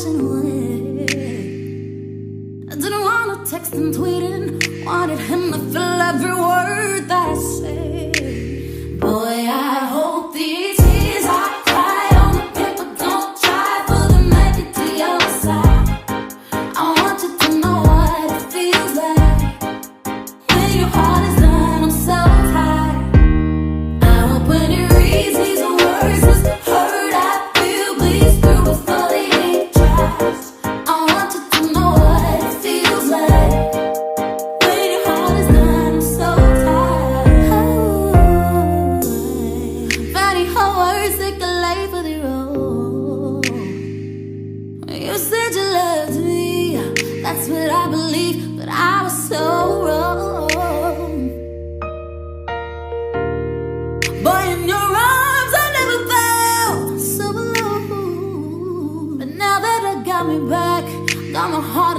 flashing away. I didn't wanna text and tweeting, wanted him to feel every word that I say. Boy, I hope these tears I cry on the paper don't try for the magic to your side. I want you to know what it feels like when your heart is done. I'm so tired. I hope when you read these words, it's the hurt I feel bleeds through before the ink dries. I want you to know what it feels like when your heart is done. I'm so tired. Funny how words take a life of their own. You said you loved me, that's what I believed, but I was so wrong. Boy, in your arms I never felt so alone. But now that I got me back, got my heart